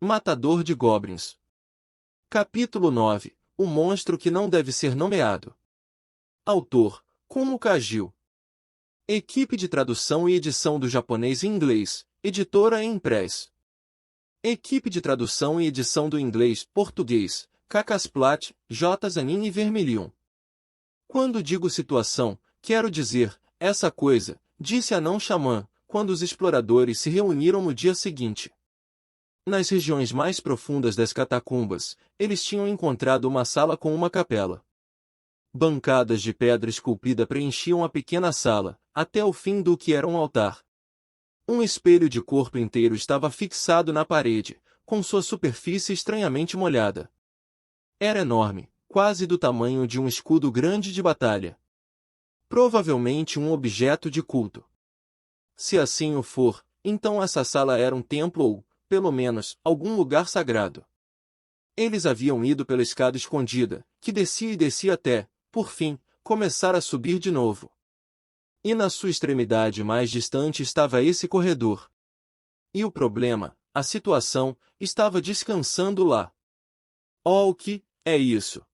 Matador de Goblins. Capítulo 9. O monstro que não deve ser nomeado. Autor: Kumo Kagil. Equipe de tradução e edição do japonês e inglês, editora Impress. Equipe de tradução e edição do inglês-português, Cacasplat, J. Zanin e Vermilion. Quando digo situação, quero dizer, essa coisa, disse Anão Xamã, quando os exploradores se reuniram no dia seguinte. Nas regiões mais profundas das catacumbas, eles tinham encontrado uma sala com uma capela. Bancadas de pedra esculpida preenchiam a pequena sala, até o fim do que era um altar. Um espelho de corpo inteiro estava fixado na parede, com sua superfície estranhamente molhada. Era enorme, quase do tamanho de um escudo grande de batalha. Provavelmente um objeto de culto. Se assim o for, então essa sala era um templo ou, pelo menos, algum lugar sagrado. Eles haviam ido pela escada escondida, que descia e descia até, por fim, começar a subir de novo. E na sua extremidade mais distante estava esse corredor. E o problema, a situação, estava descansando lá. Oh, o que é isso?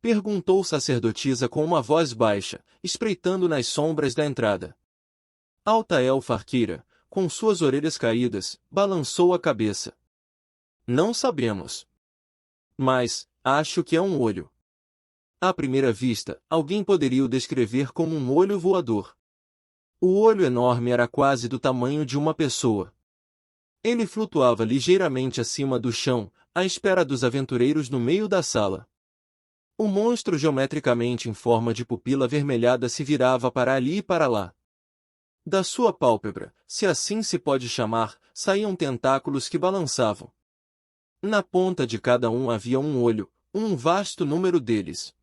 Perguntou sacerdotisa com uma voz baixa, espreitando nas sombras da entrada. Altael Farqueira, com suas orelhas caídas, balançou a cabeça. Não sabemos. Mas, acho que é um olho. À primeira vista, alguém poderia o descrever como um olho voador. O olho enorme era quase do tamanho de uma pessoa. Ele flutuava ligeiramente acima do chão, à espera dos aventureiros no meio da sala. O monstro geometricamente em forma de pupila avermelhada se virava para ali e para lá. Da sua pálpebra, se assim se pode chamar, saíam tentáculos que balançavam. Na ponta de cada um havia um olho, um vasto número deles.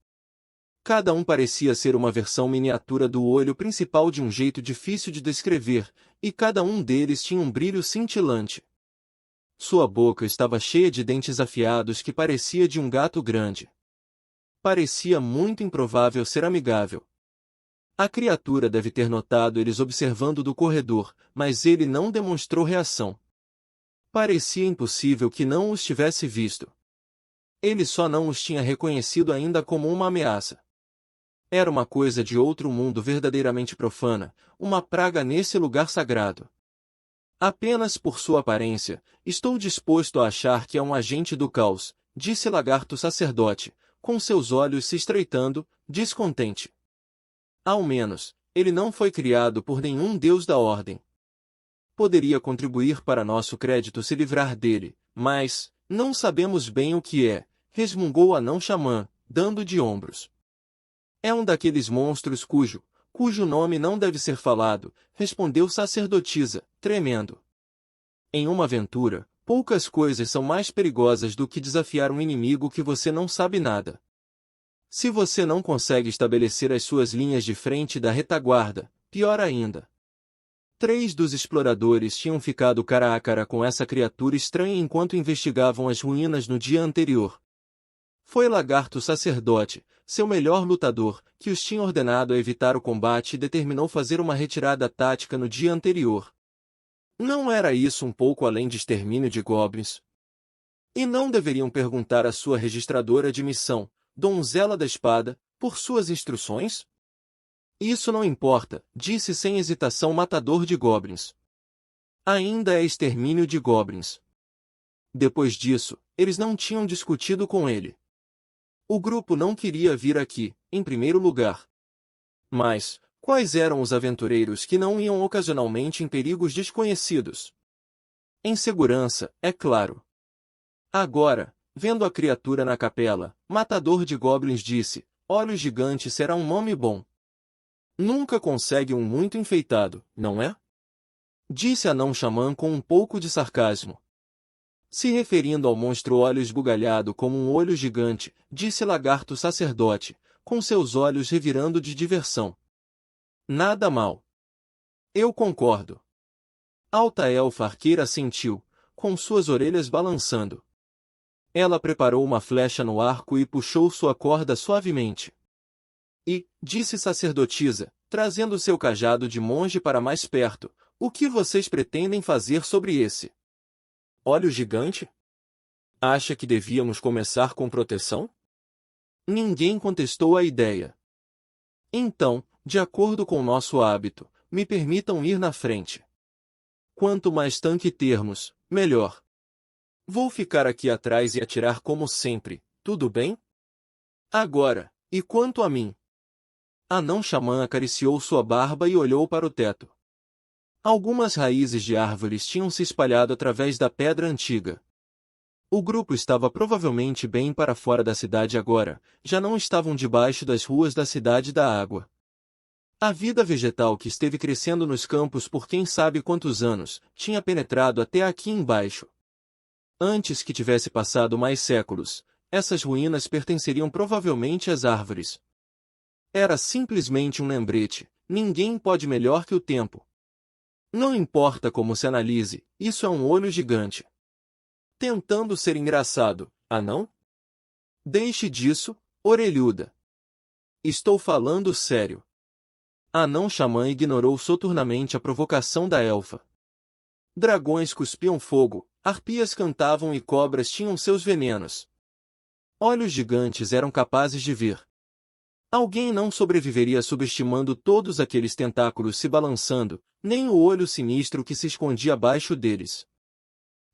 Cada um parecia ser uma versão miniatura do olho principal de um jeito difícil de descrever, e cada um deles tinha um brilho cintilante. Sua boca estava cheia de dentes afiados que parecia de um gato grande. Parecia muito improvável ser amigável. A criatura deve ter notado eles observando do corredor, mas ele não demonstrou reação. Parecia impossível que não os tivesse visto. Ele só não os tinha reconhecido ainda como uma ameaça. Era uma coisa de outro mundo verdadeiramente profana, uma praga nesse lugar sagrado. Apenas por sua aparência, estou disposto a achar que é um agente do caos, disse Lagarto Sacerdote, com seus olhos se estreitando, descontente. Ao menos, ele não foi criado por nenhum deus da ordem. Poderia contribuir para nosso crédito se livrar dele, mas, não sabemos bem o que é, resmungou Anão Xamã, dando de ombros. É um daqueles monstros cujo nome não deve ser falado, respondeu sacerdotisa, tremendo. Em uma aventura, poucas coisas são mais perigosas do que desafiar um inimigo que você não sabe nada. Se você não consegue estabelecer as suas linhas de frente da retaguarda, pior ainda. 3 dos exploradores tinham ficado cara a cara com essa criatura estranha enquanto investigavam as ruínas no dia anterior. Foi Lagarto Sacerdote, seu melhor lutador, que os tinha ordenado a evitar o combate e determinou fazer uma retirada tática no dia anterior. Não era isso um pouco além de extermínio de goblins? E não deveriam perguntar à sua registradora de missão, Donzela da Espada, por suas instruções? Isso não importa, disse sem hesitação Matador de Goblins. Ainda é extermínio de goblins. Depois disso, eles não tinham discutido com ele. O grupo não queria vir aqui, em primeiro lugar. Mas, quais eram os aventureiros que não iam ocasionalmente em perigos desconhecidos? Em segurança, é claro. Agora, vendo a criatura na capela, Matador de Goblins disse, Olhos Gigante será um nome bom. Nunca consegue um muito enfeitado, não é? Disse Anão Xamã com um pouco de sarcasmo. Se referindo ao monstro olho esbugalhado como um olho gigante, disse Lagarto Sacerdote, com seus olhos revirando de diversão. Nada mal. Eu concordo. Altael Farqueira assentiu, com suas orelhas balançando. Ela preparou uma flecha no arco e puxou sua corda suavemente. E, disse sacerdotisa, trazendo seu cajado de monge para mais perto, o que vocês pretendem fazer sobre esse? Olho gigante? Acha que devíamos começar com proteção? Ninguém contestou a ideia. Então, de acordo com nosso hábito, me permitam ir na frente. Quanto mais tanque termos, melhor. Vou ficar aqui atrás e atirar como sempre, tudo bem? Agora, e quanto a mim? Anão Xamã acariciou sua barba e olhou para o teto. Algumas raízes de árvores tinham se espalhado através da pedra antiga. O grupo estava provavelmente bem para fora da cidade agora, já não estavam debaixo das ruas da cidade da água. A vida vegetal que esteve crescendo nos campos por quem sabe quantos anos, tinha penetrado até aqui embaixo. Antes que tivesse passado mais séculos, essas ruínas pertenceriam provavelmente às árvores. Era simplesmente um lembrete, ninguém pode melhor que o tempo. Não importa como se analise, isso é um olho gigante. Tentando ser engraçado, não? Deixe disso, orelhuda. Estou falando sério. Anão Xamã ignorou soturnamente a provocação da elfa. Dragões cuspiam fogo, arpias cantavam e cobras tinham seus venenos. Olhos gigantes eram capazes de ver. Alguém não sobreviveria subestimando todos aqueles tentáculos se balançando, nem o olho sinistro que se escondia abaixo deles.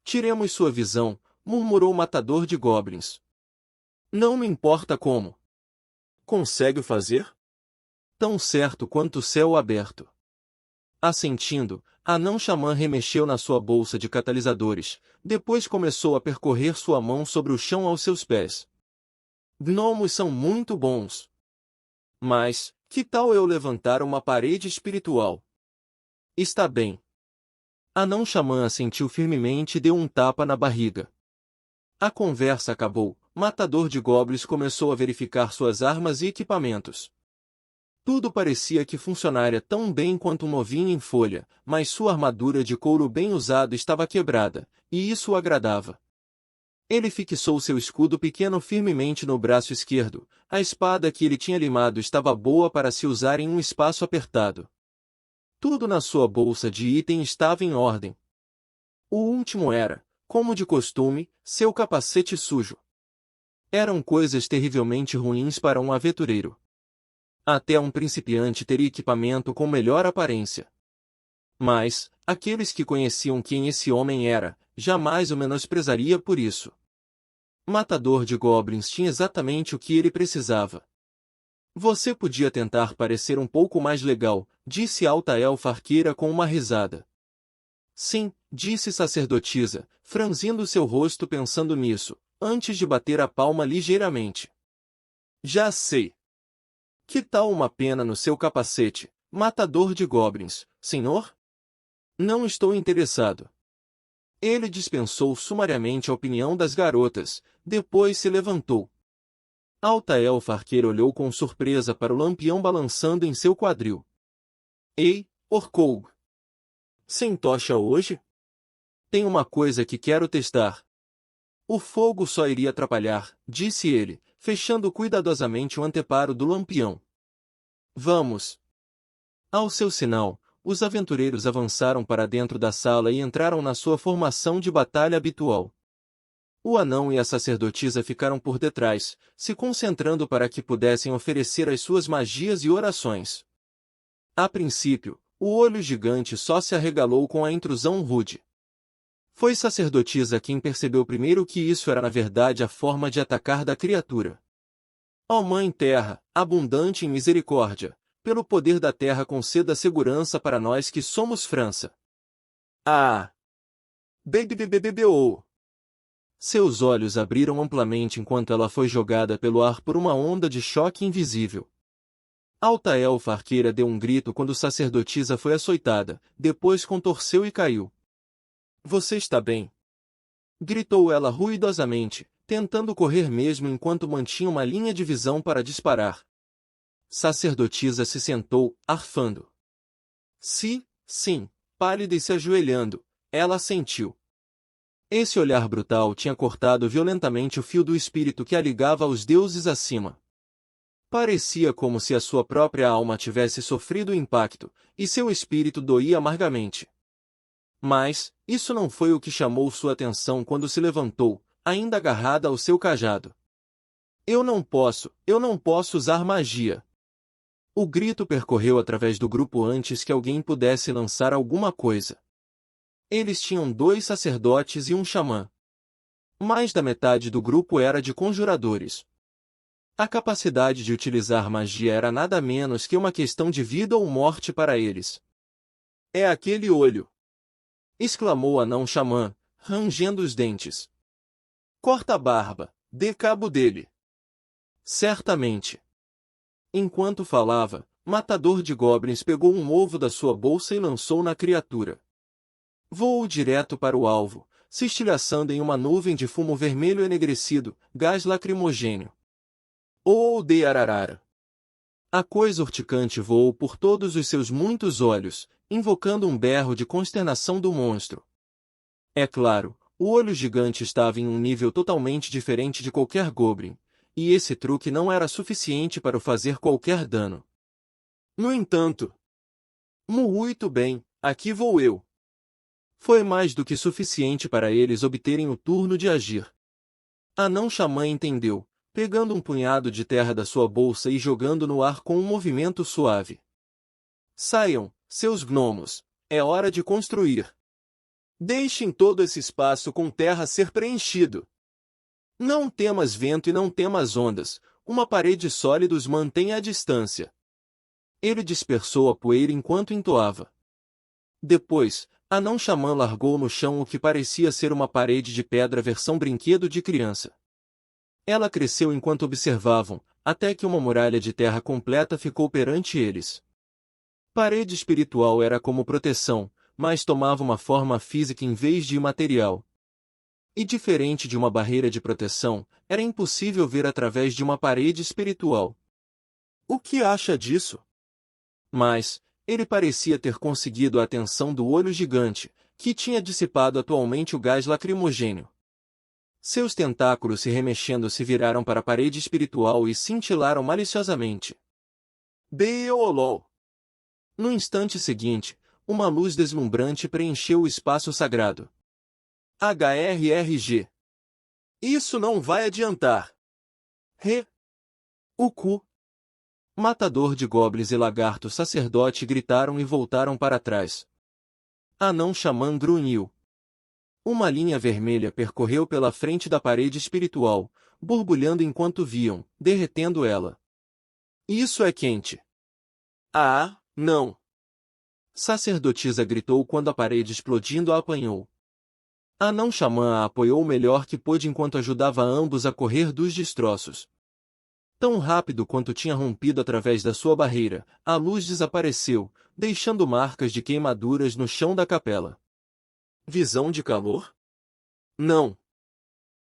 Tiremos sua visão, murmurou o matador de goblins. Não me importa como. Consegue fazer? Tão certo quanto o céu aberto. Assentindo, Anão Xamã remexeu na sua bolsa de catalisadores, depois começou a percorrer sua mão sobre o chão aos seus pés. Gnomos são muito bons. Mas, que tal eu levantar uma parede espiritual? Está bem. Anão Xamã assentiu firmemente e deu um tapa na barriga. A conversa acabou, Matador de Goblins começou a verificar suas armas e equipamentos. Tudo parecia que funcionaria tão bem quanto um novinho em folha, mas sua armadura de couro bem usado estava quebrada, e isso o agradava. Ele fixou seu escudo pequeno firmemente no braço esquerdo, a espada que ele tinha limado estava boa para se usar em um espaço apertado. Tudo na sua bolsa de item estava em ordem. O último era, como de costume, seu capacete sujo. Eram coisas terrivelmente ruins para um aventureiro. Até um principiante teria equipamento com melhor aparência. Mas, aqueles que conheciam quem esse homem era, jamais o menosprezaria por isso. Matador de Goblins tinha exatamente o que ele precisava. Você podia tentar parecer um pouco mais legal, disse a alta elfa arqueira com uma risada. Sim, disse sacerdotisa, franzindo seu rosto pensando nisso, antes de bater a palma ligeiramente. Já sei. Que tal uma pena no seu capacete, matador de goblins, senhor? Não estou interessado. Ele dispensou sumariamente a opinião das garotas, depois se levantou. Alta elfa arqueira olhou com surpresa para o lampião balançando em seu quadril. Ei, Orkoug! Sem tocha hoje? Tem uma coisa que quero testar. O fogo só iria atrapalhar, disse ele, fechando cuidadosamente o anteparo do lampião. Vamos! Ao seu sinal, os aventureiros avançaram para dentro da sala e entraram na sua formação de batalha habitual. O anão e a sacerdotisa ficaram por detrás, se concentrando para que pudessem oferecer as suas magias e orações. A princípio, o olho gigante só se arregalou com a intrusão rude. Foi sacerdotisa quem percebeu primeiro que isso era na verdade a forma de atacar da criatura. Ó Mãe Terra, abundante em misericórdia, pelo poder da terra conceda segurança para nós que somos França. Ah! Bebebebebebeu! Seus olhos abriram amplamente enquanto ela foi jogada pelo ar por uma onda de choque invisível. Alta elfa arqueira deu um grito quando sacerdotisa foi açoitada, depois contorceu e caiu. Você está bem? Gritou ela ruidosamente, tentando correr mesmo enquanto mantinha uma linha de visão para disparar. Sacerdotisa se sentou, arfando. Sim, pálida e se ajoelhando, ela assentiu. Esse olhar brutal tinha cortado violentamente o fio do espírito que a ligava aos deuses acima. Parecia como se a sua própria alma tivesse sofrido o impacto, e seu espírito doía amargamente. Mas, isso não foi o que chamou sua atenção quando se levantou, ainda agarrada ao seu cajado. Eu não posso usar magia. O grito percorreu através do grupo antes que alguém pudesse lançar alguma coisa. Eles tinham 2 sacerdotes e um xamã. Mais da metade do grupo era de conjuradores. A capacidade de utilizar magia era nada menos que uma questão de vida ou morte para eles. É aquele olho! Exclamou o anão xamã, rangendo os dentes. Corta a barba, dê cabo dele. Certamente. Enquanto falava, Matador de Goblins pegou um ovo da sua bolsa e lançou na criatura. Voou direto para o alvo, se estilhaçando em uma nuvem de fumo vermelho enegrecido, gás lacrimogêneo. Oh, de ararara! A coisa urticante voou por todos os seus muitos olhos, invocando um berro de consternação do monstro. É claro, o olho gigante estava em um nível totalmente diferente de qualquer goblin, e esse truque não era suficiente para o fazer qualquer dano. No entanto, muito bem, aqui vou eu. Foi mais do que suficiente para eles obterem o turno de agir. Anão xamã entendeu, pegando um punhado de terra da sua bolsa e jogando no ar com um movimento suave. Saiam, seus gnomos, é hora de construir. Deixem todo esse espaço com terra ser preenchido. Não temas vento e não temas ondas, uma parede sólida os mantém à distância. Ele dispersou a poeira enquanto entoava. Depois, Anão xamã largou no chão o que parecia ser uma parede de pedra versão brinquedo de criança. Ela cresceu enquanto observavam, até que uma muralha de terra completa ficou perante eles. Parede espiritual era como proteção, mas tomava uma forma física em vez de imaterial. E diferente de uma barreira de proteção, era impossível ver através de uma parede espiritual. O que acha disso? Mas, ele parecia ter conseguido a atenção do olho gigante, que tinha dissipado atualmente o gás lacrimogêneo. Seus tentáculos se remexendo se viraram para a parede espiritual e cintilaram maliciosamente. Beolol! No instante seguinte, uma luz deslumbrante preencheu o espaço sagrado. HRRG. Isso não vai adiantar. O cu. Matador de goblins e lagarto sacerdote gritaram e voltaram para trás. Anão xamã grunhiu. Uma linha vermelha percorreu pela frente da parede espiritual, borbulhando enquanto viam, derretendo ela. Isso é quente. Ah, não! Sacerdotisa gritou quando a parede explodindo a apanhou. Anão xamã a apoiou o melhor que pôde enquanto ajudava ambos a correr dos destroços. Tão rápido quanto tinha rompido através da sua barreira, a luz desapareceu, deixando marcas de queimaduras no chão da capela. Visão de calor? Não.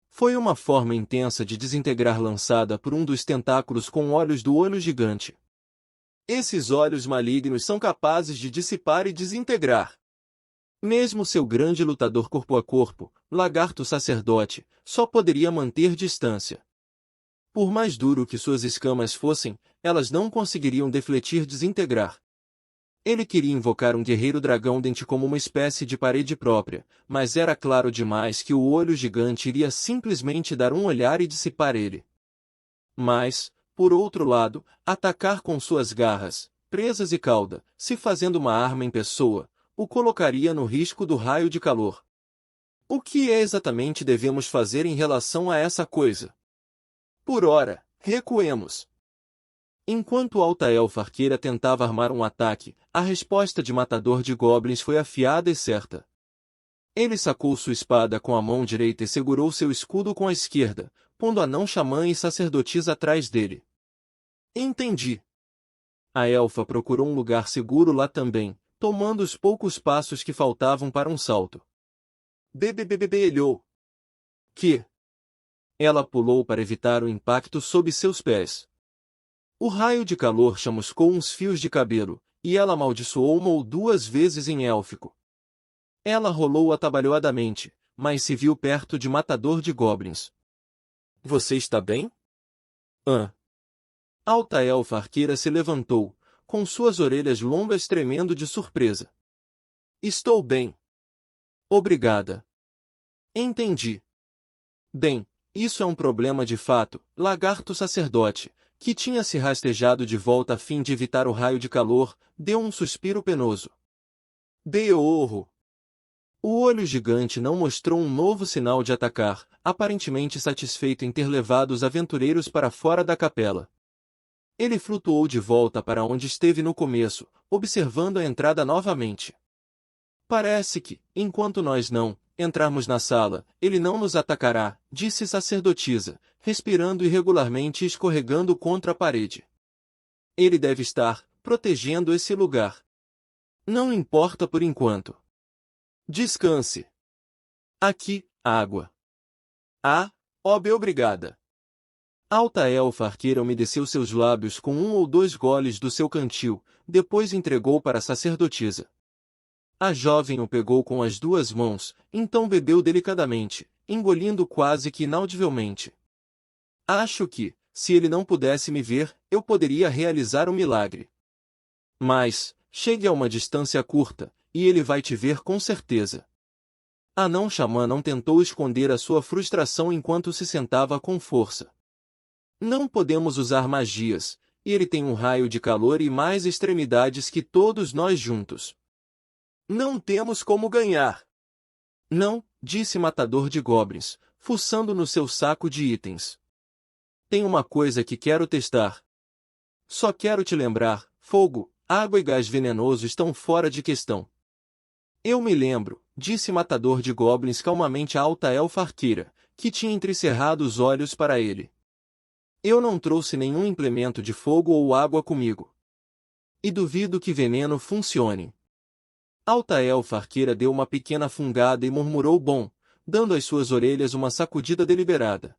Foi uma forma intensa de desintegrar lançada por um dos tentáculos com olhos do olho gigante. Esses olhos malignos são capazes de dissipar e desintegrar. Mesmo seu grande lutador corpo a corpo, lagarto sacerdote, só poderia manter distância. Por mais duro que suas escamas fossem, elas não conseguiriam desintegrar. Ele queria invocar um guerreiro dragão dente como uma espécie de parede própria, mas era claro demais que o olho gigante iria simplesmente dar um olhar e dissipar ele. Mas, por outro lado, atacar com suas garras, presas e cauda, se fazendo uma arma em pessoa, o colocaria no risco do raio de calor. O que exatamente devemos fazer em relação a essa coisa? Por ora, recuemos. Enquanto o alta-elfa arqueira tentava armar um ataque, a resposta de Matador de Goblins foi afiada e certa. Ele sacou sua espada com a mão direita e segurou seu escudo com a esquerda, pondo anão xamã e sacerdotisa atrás dele. Entendi. A elfa procurou um lugar seguro lá também, tomando os poucos passos que faltavam para um salto. Bebebebelhou. Que? Ela pulou para evitar o impacto sob seus pés. O raio de calor chamuscou uns fios de cabelo, e ela amaldiçoou uma ou duas vezes em élfico. Ela rolou atabalhoadamente, mas se viu perto de Matador de Goblins. Você está bem? Alta elfa arqueira se levantou, com suas orelhas longas tremendo de surpresa. Estou bem. Obrigada. Entendi. Bem, isso é um problema de fato, lagarto sacerdote, que tinha se rastejado de volta a fim de evitar o raio de calor, deu um suspiro penoso. Beorro! O olho gigante não mostrou um novo sinal de atacar, aparentemente satisfeito em ter levado os aventureiros para fora da capela. Ele flutuou de volta para onde esteve no começo, observando a entrada novamente. Parece que, enquanto nós não entrarmos na sala, ele não nos atacará, disse sacerdotisa, respirando irregularmente e escorregando contra a parede. Ele deve estar protegendo esse lugar. Não importa por enquanto. Descanse. Aqui, água. Ah, obrigada. Alta elfa arqueira umedeceu seus lábios com 1 ou 2 goles do seu cantil, depois entregou para a sacerdotisa. A jovem o pegou com as 2 mãos, então bebeu delicadamente, engolindo quase que inaudivelmente. Acho que, se ele não pudesse me ver, eu poderia realizar um milagre. Mas, chegue a uma distância curta, e ele vai te ver com certeza. A não-xamã não tentou esconder a sua frustração enquanto se sentava com força. Não podemos usar magias, e ele tem um raio de calor e mais extremidades que todos nós juntos. Não temos como ganhar. Não, disse Matador de Goblins, fuçando no seu saco de itens. Tem uma coisa que quero testar. Só quero te lembrar, fogo, água e gás venenoso estão fora de questão. Eu me lembro, disse Matador de Goblins calmamente a alta elfa arqueira, que tinha entrecerrado os olhos para ele. Eu não trouxe nenhum implemento de fogo ou água comigo. E duvido que veneno funcione. Alta elfa arqueira deu uma pequena fungada e murmurou bom, dando às suas orelhas uma sacudida deliberada.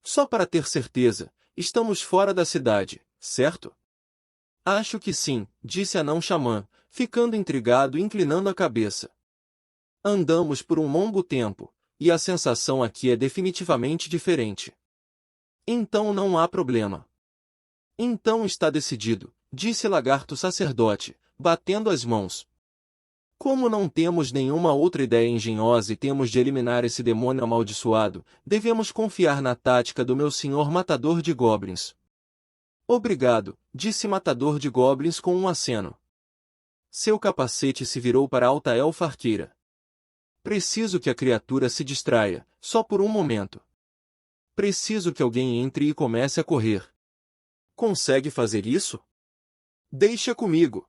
Só para ter certeza, estamos fora da cidade, certo? Acho que sim, disse a não-xamã, ficando intrigado e inclinando a cabeça. Andamos por um longo tempo, e a sensação aqui é definitivamente diferente. Então não há problema. Então está decidido, disse Lagarto Sacerdote, batendo as mãos. Como não temos nenhuma outra ideia engenhosa e temos de eliminar esse demônio amaldiçoado, devemos confiar na tática do meu senhor Matador de Goblins. Obrigado, disse Matador de Goblins com um aceno. Seu capacete se virou para a alta elfa arqueira. Preciso que a criatura se distraia, só por um momento. Preciso que alguém entre e comece a correr. Consegue fazer isso? Deixa comigo.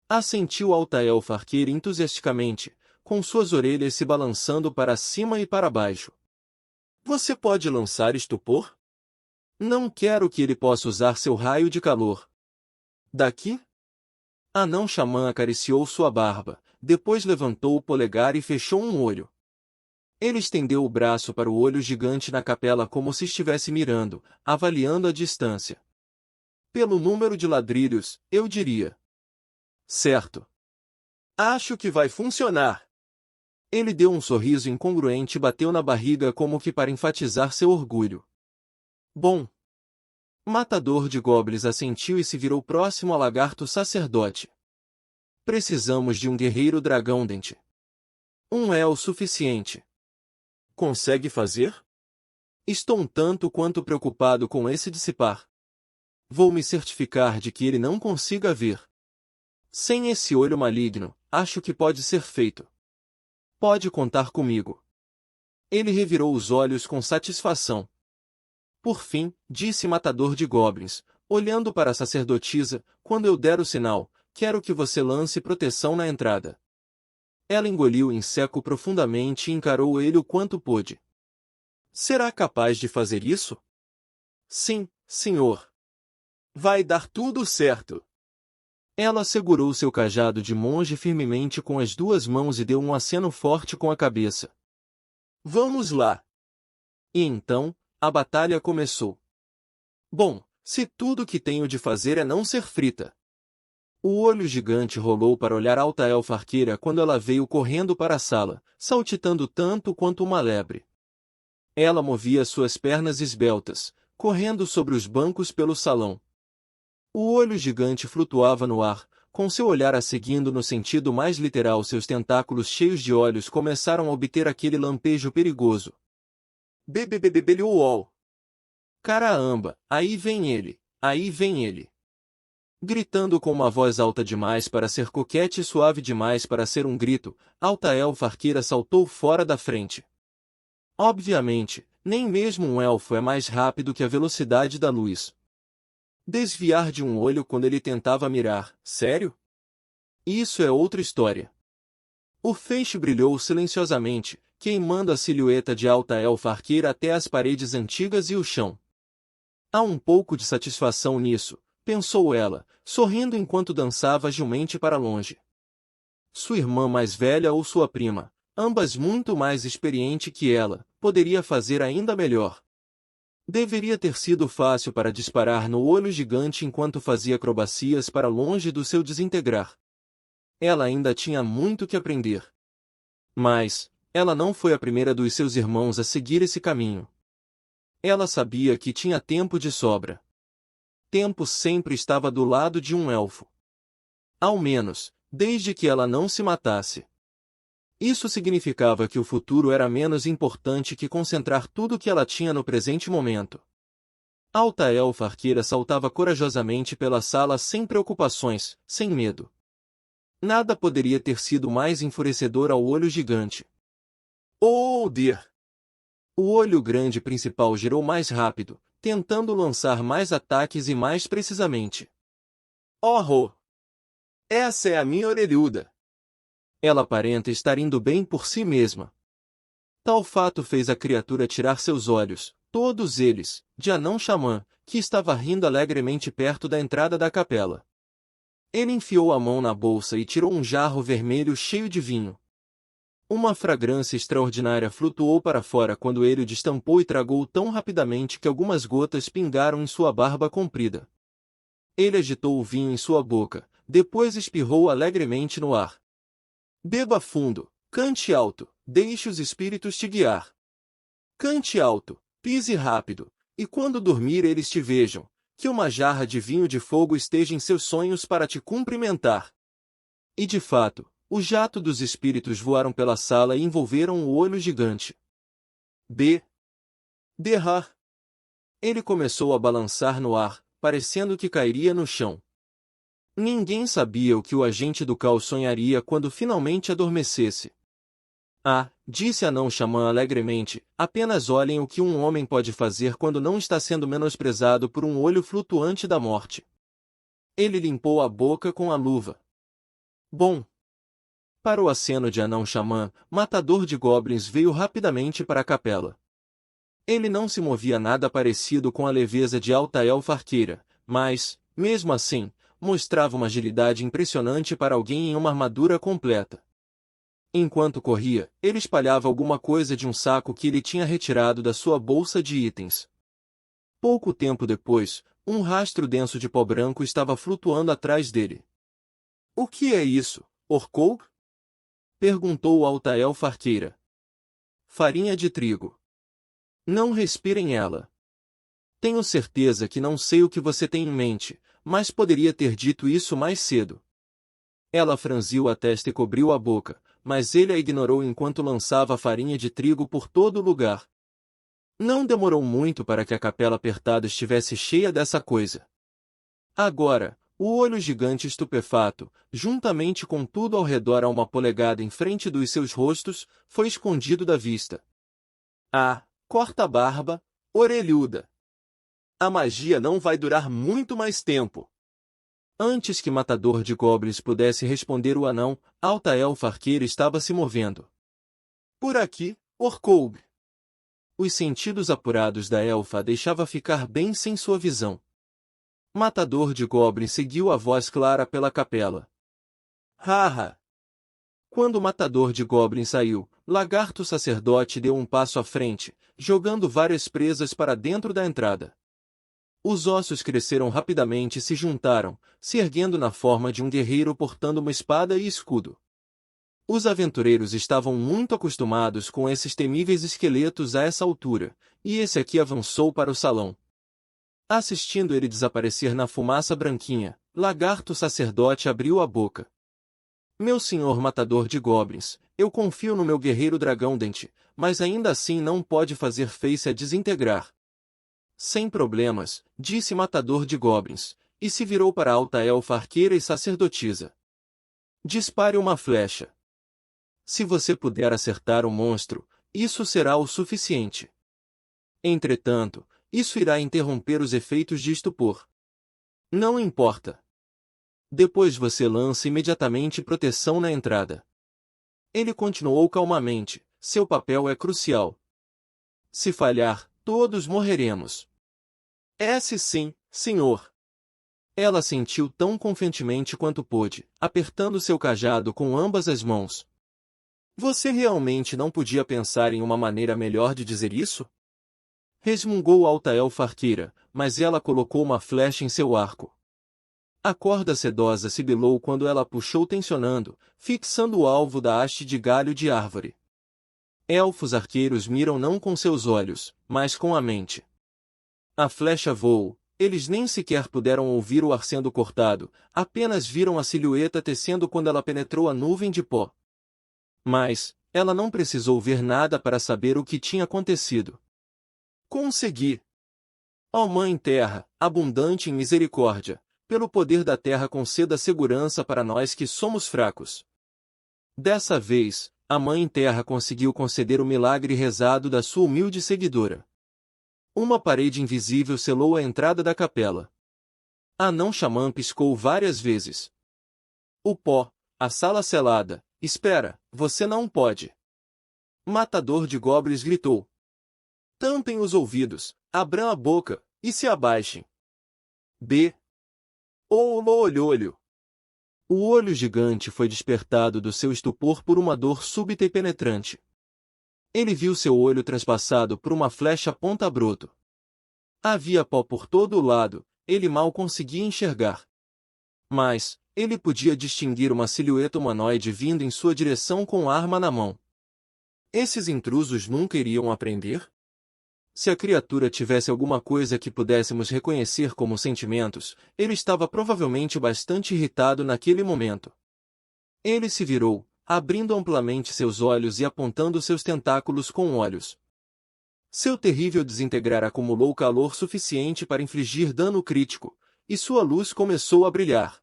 Assentiu alta elfa arqueira entusiasticamente, com suas orelhas se balançando para cima e para baixo. Você pode lançar estupor? Não quero que ele possa usar seu raio de calor. Daqui? A não-xamã acariciou sua barba, depois levantou o polegar e fechou um olho. Ele estendeu o braço para o olho gigante na capela como se estivesse mirando, avaliando a distância. Pelo número de ladrilhos, eu diria. Certo. Acho que vai funcionar. Ele deu um sorriso incongruente e bateu na barriga como que para enfatizar seu orgulho. Bom. Matador de Goblins assentiu e se virou próximo ao lagarto sacerdote. Precisamos de um guerreiro dragão-dente. Um é o suficiente. Consegue fazer? Estou um tanto quanto preocupado com esse dissipar. Vou me certificar de que ele não consiga ver. Sem esse olho maligno, acho que pode ser feito. Pode contar comigo. Ele revirou os olhos com satisfação. Por fim, disse Matador de Goblins, olhando para a sacerdotisa, quando eu der o sinal, quero que você lance proteção na entrada. Ela engoliu em seco profundamente e encarou ele o quanto pôde. Será capaz de fazer isso? Sim, senhor. Vai dar tudo certo. Ela segurou seu cajado de monge firmemente com as 2 mãos e deu um aceno forte com a cabeça. Vamos lá! E então, a batalha começou. Bom, se tudo que tenho de fazer é não ser frita. O olho gigante rolou para olhar alta elfa arqueira quando ela veio correndo para a sala, saltitando tanto quanto uma lebre. Ela movia suas pernas esbeltas, correndo sobre os bancos pelo salão. O olho gigante flutuava no ar, com seu olhar a seguindo no sentido mais literal, seus tentáculos cheios de olhos começaram a obter aquele lampejo perigoso. Bebebebebeliuol. Caramba, aí vem ele, aí vem ele. Gritando com uma voz alta demais para ser coquete e suave demais para ser um grito, Altaelfa Arqueira saltou fora da frente. Obviamente, nem mesmo um elfo é mais rápido que a velocidade da luz. Desviar de um olho quando ele tentava mirar, sério? Isso é outra história. O feixe brilhou silenciosamente, queimando a silhueta de Altaelfa Arqueira até as paredes antigas e o chão. Há um pouco de satisfação nisso, pensou ela, sorrindo enquanto dançava agilmente para longe. Sua irmã mais velha ou sua prima, ambas muito mais experiente que ela, poderia fazer ainda melhor. Deveria ter sido fácil para disparar no olho gigante enquanto fazia acrobacias para longe do seu desintegrar. Ela ainda tinha muito que aprender. Mas, ela não foi a primeira dos seus irmãos a seguir esse caminho. Ela sabia que tinha tempo de sobra. Tempo sempre estava do lado de um elfo. Ao menos, desde que ela não se matasse. Isso significava que o futuro era menos importante que concentrar tudo que ela tinha no presente momento. Altaelfa Arqueira saltava corajosamente pela sala sem preocupações, sem medo. Nada poderia ter sido mais enfurecedor ao olho gigante. Oh, dear! O olho grande principal girou mais rápido, tentando lançar mais ataques e mais precisamente. Oh! Essa é a minha orelhuda! Ela aparenta estar indo bem por si mesma. Tal fato fez a criatura tirar seus olhos, todos eles, de Anão Xamã, que estava rindo alegremente perto da entrada da capela. Ele enfiou a mão na bolsa e tirou um jarro vermelho cheio de vinho. Uma fragrância extraordinária flutuou para fora quando ele o destampou e tragou tão rapidamente que algumas gotas pingaram em sua barba comprida. Ele agitou o vinho em sua boca, depois espirrou alegremente no ar. Beba fundo, cante alto, deixe os espíritos te guiar. Cante alto, pise rápido, e quando dormir eles te vejam, que uma jarra de vinho de fogo esteja em seus sonhos para te cumprimentar. E de fato, o jato dos espíritos voaram pela sala e envolveram o olho gigante. Derrar. Ele começou a balançar no ar, parecendo que cairia no chão. Ninguém sabia o que o agente do caos sonharia quando finalmente adormecesse. Ah, disse Anão Xamã alegremente, apenas olhem o que um homem pode fazer quando não está sendo menosprezado por um olho flutuante da morte. Ele limpou a boca com a luva. Bom. Para o aceno de Anão Xamã, matador de goblins veio rapidamente para a capela. Ele não se movia nada parecido com a leveza de Altaelfa Arqueira, mas, mesmo assim, mostrava uma agilidade impressionante para alguém em uma armadura completa. Enquanto corria, ele espalhava alguma coisa de um saco que ele tinha retirado da sua bolsa de itens. Pouco tempo depois, um rastro denso de pó branco estava flutuando atrás dele. — O que é isso, Orkoug? Perguntou Altaelfa Arqueira. — Farinha de trigo. Não respirem ela. Tenho certeza que não sei o que você tem em mente, mas poderia ter dito isso mais cedo. Ela franziu a testa e cobriu a boca, mas ele a ignorou enquanto lançava a farinha de trigo por todo o lugar. Não demorou muito para que a capela apertada estivesse cheia dessa coisa. Agora, o olho gigante estupefato, juntamente com tudo ao redor a uma polegada em frente dos seus rostos, foi escondido da vista. Ah, corta a barba, orelhuda! A magia não vai durar muito mais tempo. Antes que Matador de Goblins pudesse responder o anão, Altaelfa Arqueira estava se movendo. Por aqui, Orkoug. Os sentidos apurados da elfa a deixava ficar bem sem sua visão. Matador de Goblins seguiu a voz clara pela capela. Haha! Quando o Matador de Goblins saiu, Lagarto Sacerdote deu um passo à frente, jogando várias presas para dentro da entrada. Os ossos cresceram rapidamente e se juntaram, se erguendo na forma de um guerreiro portando uma espada e escudo. Os aventureiros estavam muito acostumados com esses temíveis esqueletos a essa altura, e esse aqui avançou para o salão. Assistindo ele desaparecer na fumaça branquinha, Lagarto sacerdote abriu a boca. Meu senhor matador de goblins, eu confio no meu guerreiro dragão dente, mas ainda assim não pode fazer face a desintegrar. Sem problemas, disse matador de goblins, e se virou para a alta elfa arqueira e sacerdotisa. Dispare uma flecha. Se você puder acertar o monstro, isso será o suficiente. Entretanto, isso irá interromper os efeitos de estupor. Não importa. Depois você lança imediatamente proteção na entrada. Ele continuou calmamente, seu papel é crucial. Se falhar, todos morreremos. Sim, senhor. Ela sentiu tão confiantemente quanto pôde, apertando seu cajado com ambas as mãos. Você realmente não podia pensar em uma maneira melhor de dizer isso? Resmungou alta elfa arqueira, mas ela colocou uma flecha em seu arco. A corda sedosa sibilou quando ela puxou tensionando, fixando o alvo da haste de galho de árvore. Elfos arqueiros miram não com seus olhos, mas com a mente. A flecha voou, eles nem sequer puderam ouvir o ar sendo cortado, apenas viram a silhueta tecendo quando ela penetrou a nuvem de pó. Mas, ela não precisou ver nada para saber o que tinha acontecido. Consegui! Ó Mãe Terra, abundante em misericórdia, pelo poder da terra conceda segurança para nós que somos fracos. Dessa vez, a Mãe Terra conseguiu conceder o milagre rezado da sua humilde seguidora. Uma parede invisível selou a entrada da capela. A não-xamã piscou várias vezes. O pó, a sala selada, espera, você não pode. Matador de goblins gritou. Tampem os ouvidos, abram a boca, e se abaixem. B. Olho. O olho gigante foi despertado do seu estupor por uma dor súbita e penetrante. Ele viu seu olho transpassado por uma flecha ponta-broto. Havia pó por todo o lado, ele mal conseguia enxergar. Mas, ele podia distinguir uma silhueta humanoide vindo em sua direção com arma na mão. Esses intrusos nunca iriam aprender? Se a criatura tivesse alguma coisa que pudéssemos reconhecer como sentimentos, ele estava provavelmente bastante irritado naquele momento. Ele se virou, abrindo amplamente seus olhos e apontando seus tentáculos com olhos. Seu terrível desintegrar acumulou calor suficiente para infligir dano crítico, e sua luz começou a brilhar.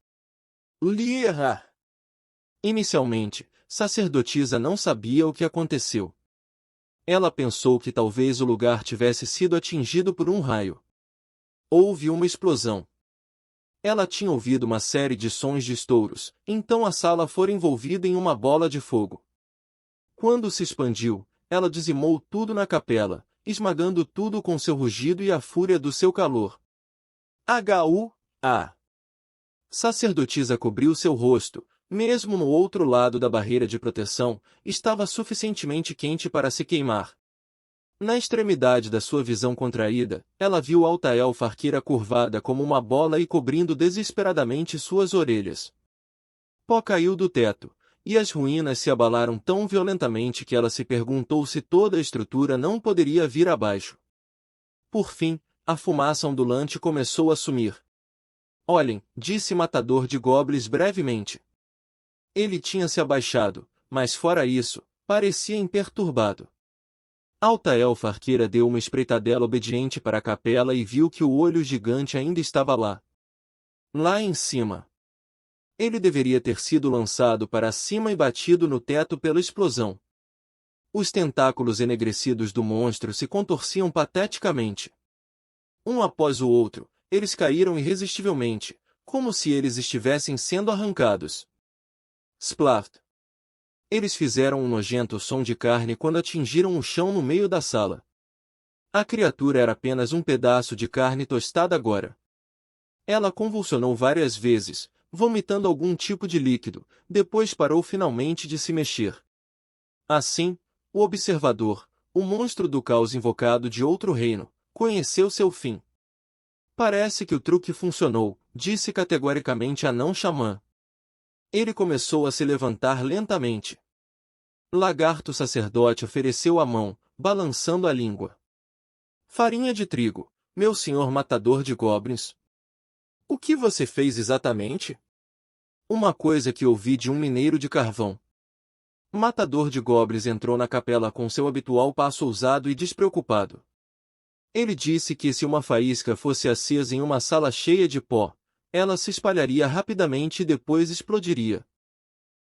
Lierra! Inicialmente, sacerdotisa não sabia o que aconteceu. Ela pensou que talvez o lugar tivesse sido atingido por um raio. Houve uma explosão. Ela tinha ouvido uma série de sons de estouros, então a sala fora envolvida em uma bola de fogo. Quando se expandiu, ela dizimou tudo na capela, esmagando tudo com seu rugido e a fúria do seu calor. A sacerdotisa cobriu seu rosto, mesmo no outro lado da barreira de proteção, estava suficientemente quente para se queimar. Na extremidade da sua visão contraída, ela viu alta elfa arqueira curvada como uma bola e cobrindo desesperadamente suas orelhas. Pó caiu do teto, e as ruínas se abalaram tão violentamente que ela se perguntou se toda a estrutura não poderia vir abaixo. Por fim, a fumaça ondulante começou a sumir. Olhem, disse Matador de Goblins brevemente. Ele tinha se abaixado, mas fora isso, parecia imperturbado. Alta elfa arqueira deu uma espreitadela obediente para a capela e viu que o olho gigante ainda estava lá. Lá em cima. Ele deveria ter sido lançado para cima e batido no teto pela explosão. Os tentáculos enegrecidos do monstro se contorciam pateticamente. Um após o outro, eles caíram irresistivelmente, como se eles estivessem sendo arrancados. Splaft! Eles fizeram um nojento som de carne quando atingiram o chão no meio da sala. A criatura era apenas um pedaço de carne tostada agora. Ela convulsionou várias vezes, vomitando algum tipo de líquido, depois parou finalmente de se mexer. Assim, o observador, o monstro do caos invocado de outro reino, conheceu seu fim. Parece que o truque funcionou, disse categoricamente a não-xamã. Ele começou a se levantar lentamente. Lagarto sacerdote ofereceu a mão, balançando a língua. Farinha de trigo, meu senhor matador de goblins. O que você fez exatamente? Uma coisa que ouvi de um mineiro de carvão. Matador de goblins entrou na capela com seu habitual passo ousado e despreocupado. Ele disse que se uma faísca fosse acesa em uma sala cheia de pó, ela se espalharia rapidamente e depois explodiria.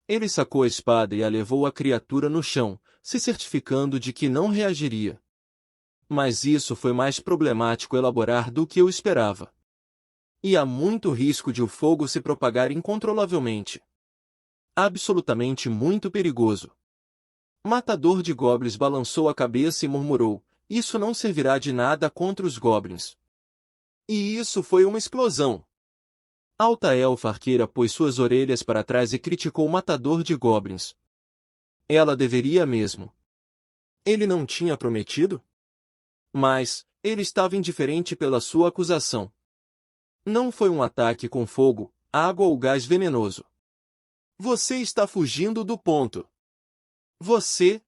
Ele sacou a espada e a levou à criatura no chão, se certificando de que não reagiria. Mas isso foi mais problemático elaborar do que eu esperava. E há muito risco de o fogo se propagar incontrolavelmente. Absolutamente muito perigoso. Matador de goblins balançou a cabeça e murmurou: isso não servirá de nada contra os goblins. E isso foi uma explosão. Alta elfa arqueira pôs suas orelhas para trás e criticou o matador de goblins. Ela deveria mesmo. Ele não tinha prometido? Mas, ele estava indiferente pela sua acusação. Não foi um ataque com fogo, água ou gás venenoso. Você está fugindo do ponto. Você,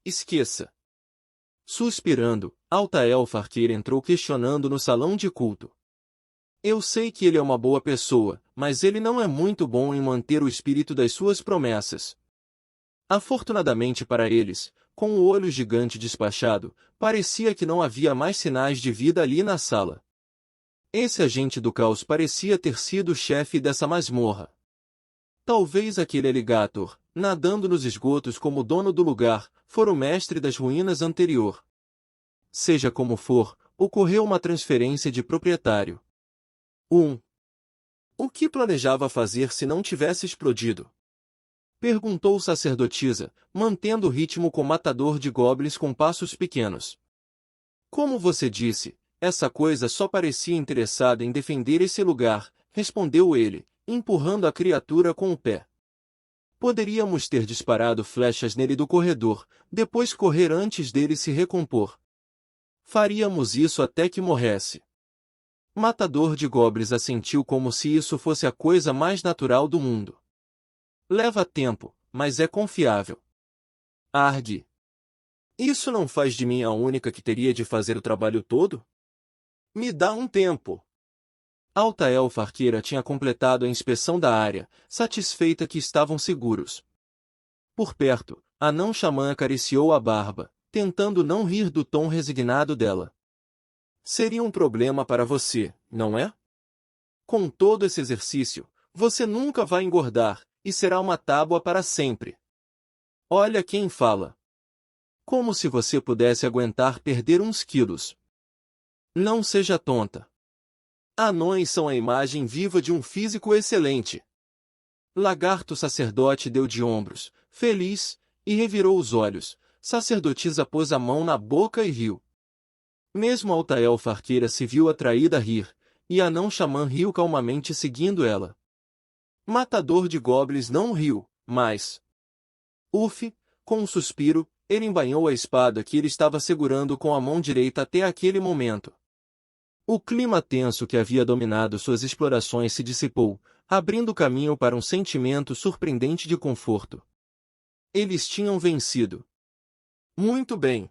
esqueça. Suspirando, Alta elfa arqueira entrou questionando no salão de culto. Eu sei que ele é uma boa pessoa, mas ele não é muito bom em manter o espírito das suas promessas. Afortunadamente para eles, com o olho gigante despachado, parecia que não havia mais sinais de vida ali na sala. Esse agente do caos parecia ter sido o chefe dessa masmorra. Talvez aquele alligator, nadando nos esgotos como dono do lugar, fora o mestre das ruínas anterior. Seja como for, ocorreu uma transferência de proprietário. 1. O que planejava fazer se não tivesse explodido? Perguntou sacerdotisa, mantendo o ritmo com matador de goblins com passos pequenos. Como você disse, essa coisa só parecia interessada em defender esse lugar, respondeu ele, empurrando a criatura com o pé. Poderíamos ter disparado flechas nele do corredor, depois correr antes dele se recompor. Faríamos isso até que morresse. Matador de goblins assentiu como se isso fosse a coisa mais natural do mundo. Leva tempo, mas é confiável. Arde. Isso não faz de mim a única que teria de fazer o trabalho todo? Me dá um tempo. Alta elfa arqueira tinha completado a inspeção da área, satisfeita que estavam seguros. Por perto, a não xamã acariciou a barba, tentando não rir do tom resignado dela. Seria um problema para você, não é? Com todo esse exercício, você nunca vai engordar, e será uma tábua para sempre. Olha quem fala. Como se você pudesse aguentar perder uns quilos. Não seja tonta. Anões são a imagem viva de um físico excelente. Lagarto sacerdote deu de ombros, feliz, e revirou os olhos. Sacerdotisa pôs a mão na boca e riu. Mesmo Alta elfa arqueira se viu atraída a rir, e a não xamã riu calmamente seguindo ela. Matador de goblins não riu, mas... Uf, com um suspiro, ele embainhou a espada que ele estava segurando com a mão direita até aquele momento. O clima tenso que havia dominado suas explorações se dissipou, abrindo caminho para um sentimento surpreendente de conforto. Eles tinham vencido. Muito bem.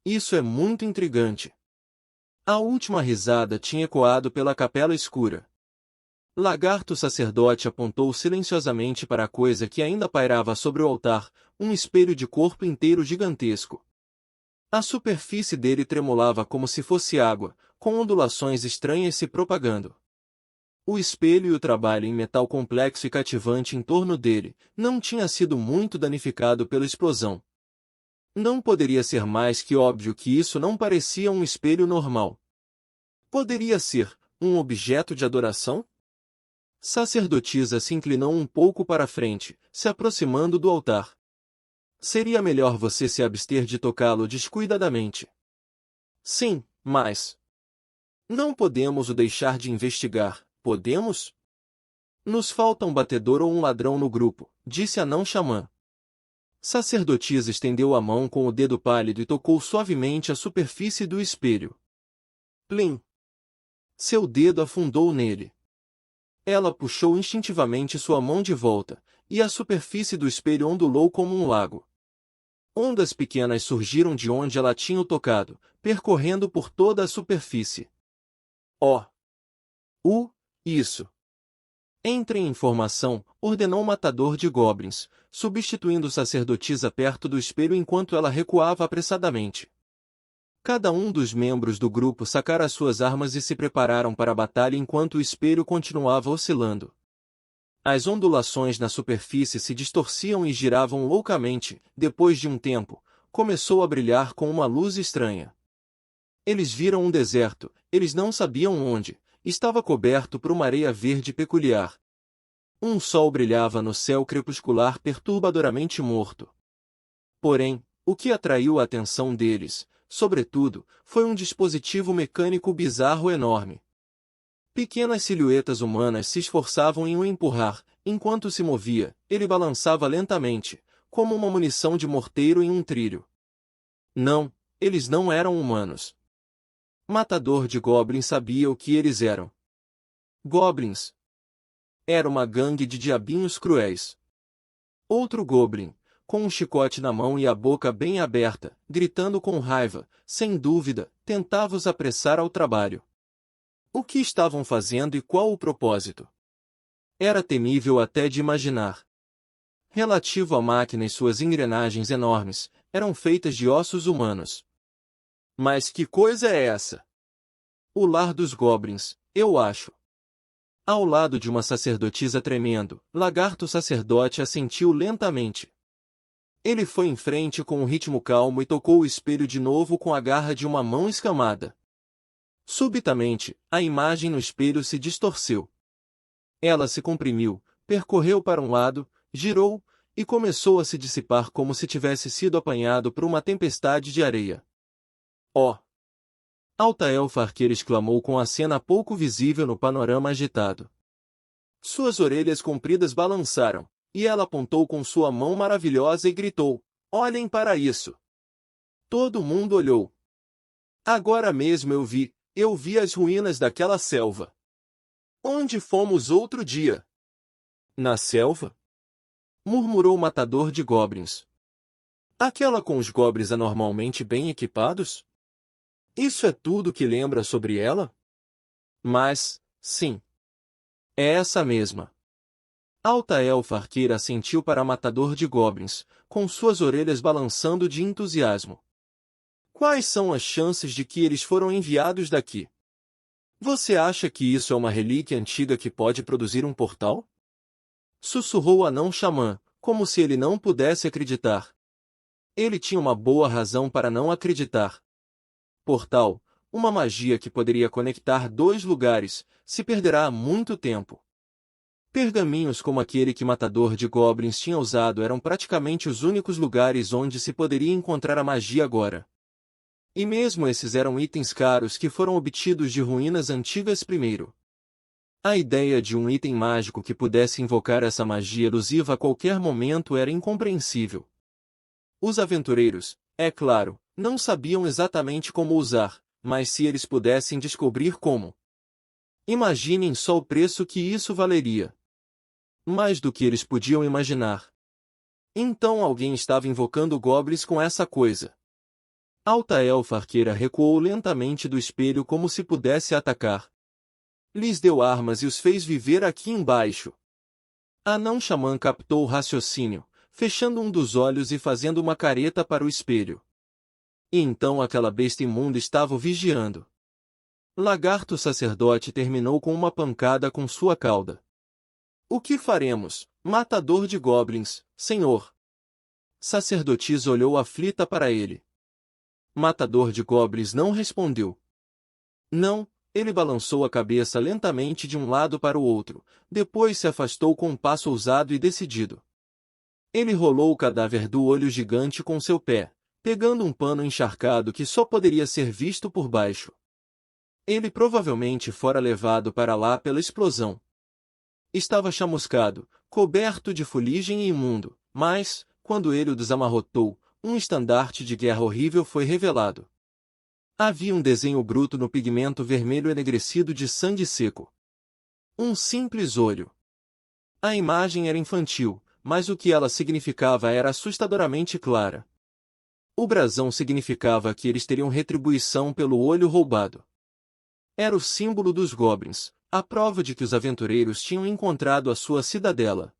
Isso é muito intrigante. A última risada tinha ecoado pela capela escura. Lagarto sacerdote apontou silenciosamente para a coisa que ainda pairava sobre o altar, um espelho de corpo inteiro gigantesco. A superfície dele tremulava como se fosse água, com ondulações estranhas se propagando. O espelho e o trabalho em metal complexo e cativante em torno dele não tinha sido muito danificado pela explosão. Não poderia ser mais que óbvio que isso não parecia um espelho normal. Poderia ser um objeto de adoração? Sacerdotisa se inclinou um pouco para a frente, se aproximando do altar. Seria melhor você se abster de tocá-lo descuidadamente. Sim, mas... Não podemos o deixar de investigar, podemos? Nos falta um batedor ou um ladrão no grupo, disse a não xamã. Sacerdotisa estendeu a mão com o dedo pálido e tocou suavemente a superfície do espelho. Plim! Seu dedo afundou nele. Ela puxou instintivamente sua mão de volta, e a superfície do espelho ondulou como um lago. Ondas pequenas surgiram de onde ela tinha o tocado, percorrendo por toda a superfície. Oh! Isso. Entre em formação, ordenou o matador de goblins, substituindo sacerdotisa perto do espelho enquanto ela recuava apressadamente. Cada um dos membros do grupo sacara suas armas e se prepararam para a batalha enquanto o espelho continuava oscilando. As ondulações na superfície se distorciam e giravam loucamente. Depois de um tempo, começou a brilhar com uma luz estranha. Eles viram um deserto, eles não sabiam onde. Estava coberto por uma areia verde peculiar. Um sol brilhava no céu crepuscular perturbadoramente morto. Porém, o que atraiu a atenção deles, sobretudo, foi um dispositivo mecânico bizarro enorme. Pequenas silhuetas humanas se esforçavam em o empurrar. Enquanto se movia, ele balançava lentamente, como uma munição de morteiro em um trilho. Não, eles não eram humanos. Matador de Goblins sabia o que eles eram. Goblins. Era uma gangue de diabinhos cruéis. Outro Goblin, com um chicote na mão e a boca bem aberta, gritando com raiva, sem dúvida, tentava os apressar ao trabalho. O que estavam fazendo e qual o propósito? Era temível até de imaginar. Relativo à máquina e suas engrenagens enormes, eram feitas de ossos humanos. Mas que coisa é essa? O lar dos goblins, eu acho. Ao lado de uma sacerdotisa tremendo, Lagarto Sacerdote assentiu lentamente. Ele foi em frente com um ritmo calmo e tocou o espelho de novo com a garra de uma mão escamada. Subitamente, a imagem no espelho se distorceu. Ela se comprimiu, percorreu para um lado, girou, e começou a se dissipar como se tivesse sido apanhado por uma tempestade de areia. Oh! Altaelfa Arqueira exclamou com a cena pouco visível no panorama agitado. Suas orelhas compridas balançaram, e ela apontou com sua mão maravilhosa e gritou, olhem para isso! Todo mundo olhou. Agora mesmo eu vi as ruínas daquela selva. Onde fomos outro dia? Na selva? Murmurou o matador de goblins. Aquela com os goblins anormalmente bem equipados? Isso é tudo que lembra sobre ela? Mas, sim. É essa mesma. Altaelfa Arqueira assentiu para matador de goblins, com suas orelhas balançando de entusiasmo. Quais são as chances de que eles foram enviados daqui? Você acha que isso é uma relíquia antiga que pode produzir um portal? Sussurrou o anão xamã, como se ele não pudesse acreditar. Ele tinha uma boa razão para não acreditar. Portal, uma magia que poderia conectar dois lugares, se perderá há muito tempo. Pergaminhos como aquele que Matador de Goblins tinha usado eram praticamente os únicos lugares onde se poderia encontrar a magia agora. E mesmo esses eram itens caros que foram obtidos de ruínas antigas primeiro. A ideia de um item mágico que pudesse invocar essa magia elusiva a qualquer momento era incompreensível. Os aventureiros, é claro, não sabiam exatamente como usar, mas se eles pudessem descobrir como. Imaginem só o preço que isso valeria. Mais do que eles podiam imaginar. Então alguém estava invocando goblins com essa coisa. Altaelfa Arqueira recuou lentamente do espelho como se pudesse atacar. Lhes deu armas e os fez viver aqui embaixo. Anão Xamã captou o raciocínio, fechando um dos olhos e fazendo uma careta para o espelho. E então aquela besta imunda estava o vigiando. Lagarto Sacerdote terminou com uma pancada com sua cauda. O que faremos, matador de goblins, senhor? Sacerdotisa olhou aflita para ele. Matador de goblins não respondeu. Não, ele balançou a cabeça lentamente de um lado para o outro, depois se afastou com um passo ousado e decidido. Ele rolou o cadáver do olho gigante com seu pé, pegando um pano encharcado que só poderia ser visto por baixo. Ele provavelmente fora levado para lá pela explosão. Estava chamuscado, coberto de fuligem e imundo, mas, quando ele o desamarrotou, um estandarte de guerra horrível foi revelado. Havia um desenho bruto no pigmento vermelho enegrecido de sangue seco. Um simples olho. A imagem era infantil, mas o que ela significava era assustadoramente clara. O brasão significava que eles teriam retribuição pelo olho roubado. Era o símbolo dos goblins, a prova de que os aventureiros tinham encontrado a sua cidadela.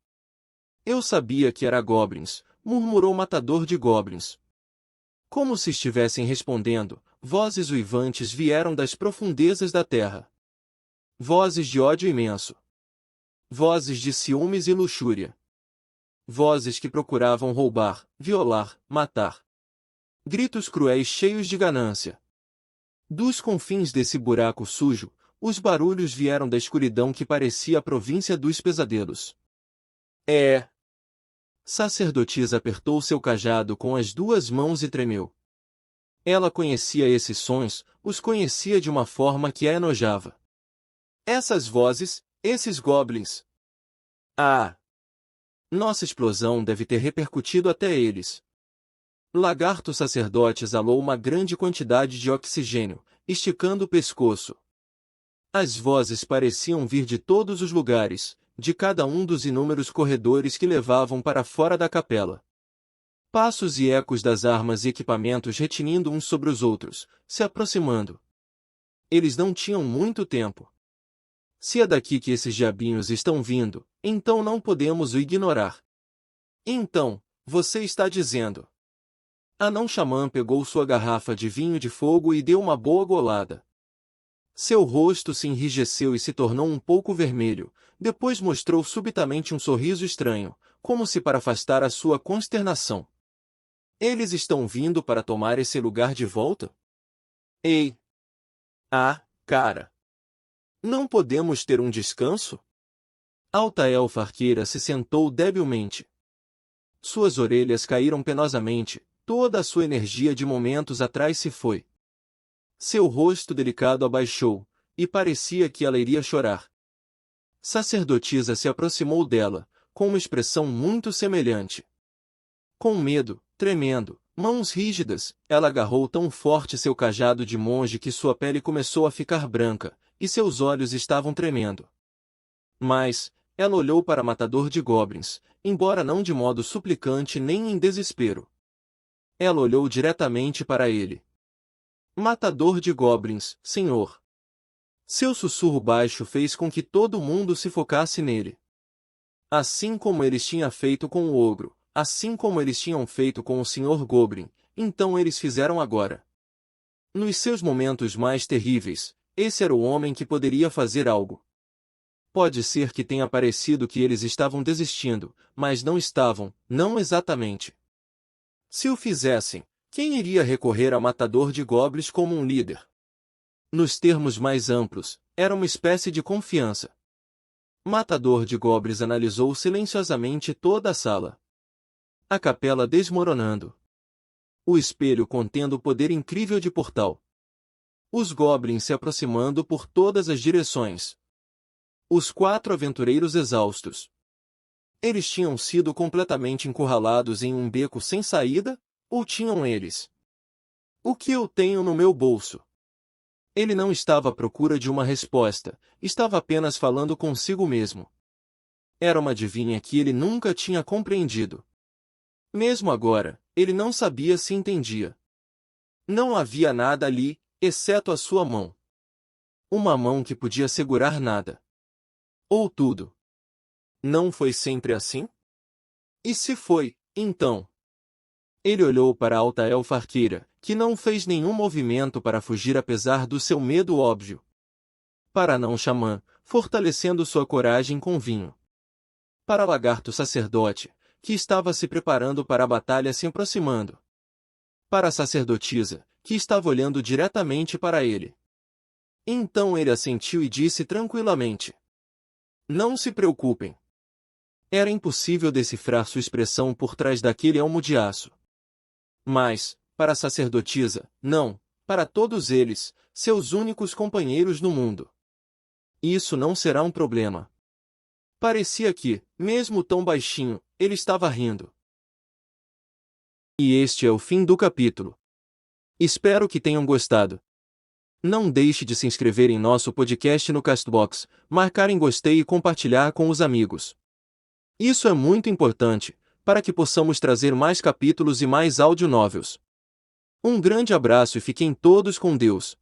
Eu sabia que era goblins, murmurou o matador de goblins. Como se estivessem respondendo, vozes uivantes vieram das profundezas da terra. Vozes de ódio imenso. Vozes de ciúmes e luxúria. Vozes que procuravam roubar, violar, matar. Gritos cruéis cheios de ganância. Dos confins desse buraco sujo, os barulhos vieram da escuridão que parecia a província dos pesadelos. Sacerdotisa apertou seu cajado com as duas mãos e tremeu. Ela conhecia esses sons, os conhecia de uma forma que a enojava. Essas vozes, esses goblins. Ah! Nossa explosão deve ter repercutido até eles. Lagarto sacerdote exalou uma grande quantidade de oxigênio, esticando o pescoço. As vozes pareciam vir de todos os lugares, de cada um dos inúmeros corredores que levavam para fora da capela. Passos e ecos das armas e equipamentos retinindo uns sobre os outros, se aproximando. Eles não tinham muito tempo. Se é daqui que esses diabinhos estão vindo, então não podemos o ignorar. Então, você está dizendo. Anão Xamã pegou sua garrafa de vinho de fogo e deu uma boa golada. Seu rosto se enrijeceu e se tornou um pouco vermelho, depois mostrou subitamente um sorriso estranho, como se para afastar a sua consternação. Eles estão vindo para tomar esse lugar de volta? Ei! Ah, cara! Não podemos ter um descanso? Alta elfa arqueira se sentou debilmente. Suas orelhas caíram penosamente, toda a sua energia de momentos atrás se foi. Seu rosto delicado abaixou, e parecia que ela iria chorar. Sacerdotisa se aproximou dela, com uma expressão muito semelhante. Com medo, tremendo, mãos rígidas, ela agarrou tão forte seu cajado de monge que sua pele começou a ficar branca, e seus olhos estavam tremendo. Mas, ela olhou para o matador de goblins, embora não de modo suplicante nem em desespero. Ela olhou diretamente para ele. Matador de goblins, senhor. Seu sussurro baixo fez com que todo mundo se focasse nele. Assim como eles tinham feito com o ogro, assim como eles tinham feito com o Sr. Goblin, então eles fizeram agora. Nos seus momentos mais terríveis, esse era o homem que poderia fazer algo. Pode ser que tenha parecido que eles estavam desistindo, mas não estavam, não exatamente. Se o fizessem, quem iria recorrer a matador de goblins como um líder? Nos termos mais amplos, era uma espécie de confiança. Matador de goblins analisou silenciosamente toda a sala. A capela desmoronando. O espelho contendo o poder incrível de portal. Os goblins se aproximando por todas as direções. Os 4 aventureiros exaustos. Eles tinham sido completamente encurralados em um beco sem saída, ou tinham eles? O que eu tenho no meu bolso? Ele não estava à procura de uma resposta, estava apenas falando consigo mesmo. Era uma adivinha que ele nunca tinha compreendido. Mesmo agora, ele não sabia se entendia. Não havia nada ali, exceto a sua mão. Uma mão que podia segurar nada. Ou tudo. Não foi sempre assim? E se foi, então? Ele olhou para a alta elfa arqueira, que não fez nenhum movimento para fugir apesar do seu medo óbvio. Para Anão Xamã, fortalecendo sua coragem com vinho. Para Lagarto sacerdote, que estava se preparando para a batalha se aproximando. Para a sacerdotisa, que estava olhando diretamente para ele. Então ele assentiu e disse tranquilamente: Não se preocupem. Era impossível decifrar sua expressão por trás daquele elmo de aço. Mas, para a sacerdotisa, não, para todos eles, seus únicos companheiros no mundo. Isso não será um problema. Parecia que, mesmo tão baixinho, ele estava rindo. E este é o fim do capítulo. Espero que tenham gostado. Não deixe de se inscrever em nosso podcast no Castbox, marcar em gostei e compartilhar com os amigos. Isso é muito importante, para que possamos trazer mais capítulos e mais audio novels. Um grande abraço e fiquem todos com Deus.